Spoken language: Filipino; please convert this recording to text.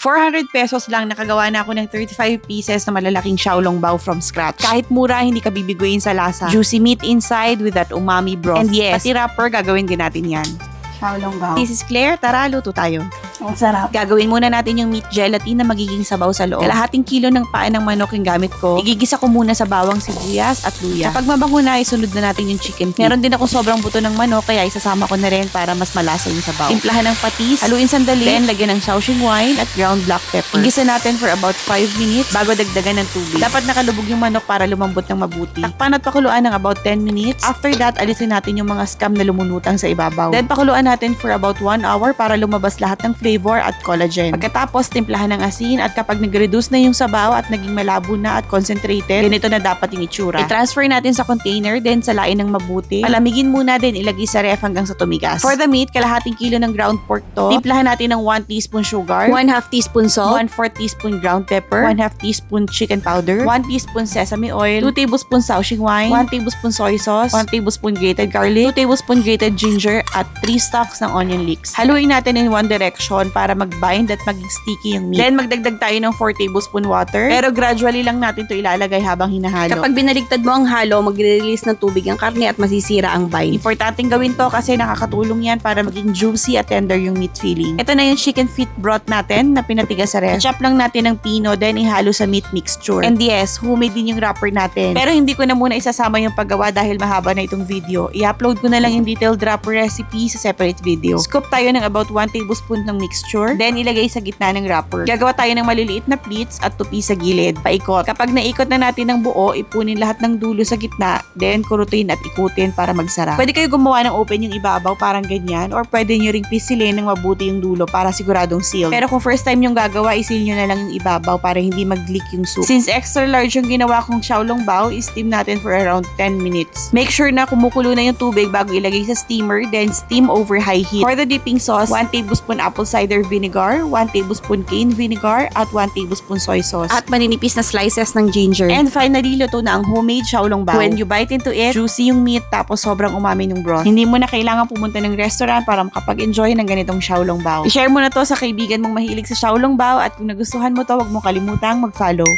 400 pesos lang nakagawa na ako ng 35 pieces na malalaking xiaolongbao from scratch. Kahit mura, hindi ka bibiguin sa lasa. Juicy meat inside with that umami broth. And yes, pati wrapper, gagawin din natin yan. Xiaolongbao. This is Claire, tara, luto tayo. Ang sarap. Gagawin muna natin yung meat gelatin na magiging sabaw sa loob. Kalahating kilo ng paa ng manok yung gamit ko. Igigisa ko muna sa bawang sibuyas at luya. Kapag mabango na, isunod na natin yung chicken feet. Meron din ako sobrang buto ng manok, kaya isasama ko na rin para mas malasa yung sabaw. Timplahan ng patis, haluin sandali, then lagyan ng Shaoxing wine at ground black pepper. Igisa natin for about 5 minutes bago dagdagan ng tubig. Dapat nakalubog yung manok para lumambot ng mabuti. Takpan at pakuluan ng about 10 minutes. After that, alisin natin yung mga scum na lumunutang sa ibabaw. Then pakuluan natin for about 1 hour para lumabas lahat ng flavor at collagen. Pagkatapos, timplahan ng asin at kapag nag-reduce na yung sabaw at naging malabo na at concentrated, ganito na dapat yung itsura. I-transfer natin sa container, then salain ng mabuti. Palamigin muna, then ilagay sa ref hanggang sa tumigas. For the meat, kalahating kilo ng ground pork to. Timplahan natin ng 1 teaspoon sugar, 1/2 teaspoon salt, 1/4 teaspoon ground pepper, 1/2 teaspoon chicken powder, 1 teaspoon sesame oil, 2 tablespoons Shaoxing wine, 1 tablespoon soy sauce, 1 tablespoon grated garlic, 2 tablespoon grated ginger, at 3 stalks ng onion leeks. Haluin natin in one direction para mag-bind at maging sticky yung meat. Then magdagdag tayo ng 4 tablespoon water. Pero gradually lang natin to ilalagay habang hinahalo. Kapag binaligtad mo ang halo, magre-release ng tubig ang karne at masisira ang bind. Importanteng gawin to kasi nakakatulong yan para maging juicy at tender yung meat filling. Ito na yung chicken feet broth natin na pinatigas sa ref. Chop lang natin ng pino, then ihalo sa meat mixture. And yes, homemade din yung wrapper natin. Pero hindi ko na muna isasama yung paggawa dahil mahaba na itong video. I-upload ko na lang yung detailed wrapper recipe sa separate video. Scoop tayo ng about 1 tablespoon ng mixture, then ilagay sa gitna ng wrapper. Gagawa tayo ng maliliit na pleats at tupi sa gilid. Paikot. Kapag naikot na natin ng buo, ipunin lahat ng dulo sa gitna, then kurutin at ikutin para magsara. Pwede kayo gumawa ng open yung ibabaw, parang ganyan, or pwede nyo ring pisilin ng mabuti yung dulo para siguradong sealed. Pero kung first time yung gagawa, isil nyo na lang yung ibabaw para hindi mag-leak yung soup. Since extra large yung ginawa kong xiaolongbao, steam natin for around 10 minutes. Make sure na kumukulo na yung tubig bago ilagay sa steamer, then steam over high heat. For the dipping sauce, 1 tablespoon apple cider vinegar, 1 tablespoon cane vinegar, at 1 tablespoon soy sauce. At maninipis na slices ng ginger. And finally, luto na ang homemade xiaolongbao. When you bite into it, juicy yung meat tapos sobrang umami ng broth. Hindi mo na kailangan pumunta ng restaurant para makapag-enjoy ng ganitong xiaolongbao. I-share mo na to sa kaibigan mong mahilig sa xiaolongbao at kung nagustuhan mo to, huwag mo kalimutang mag-follow.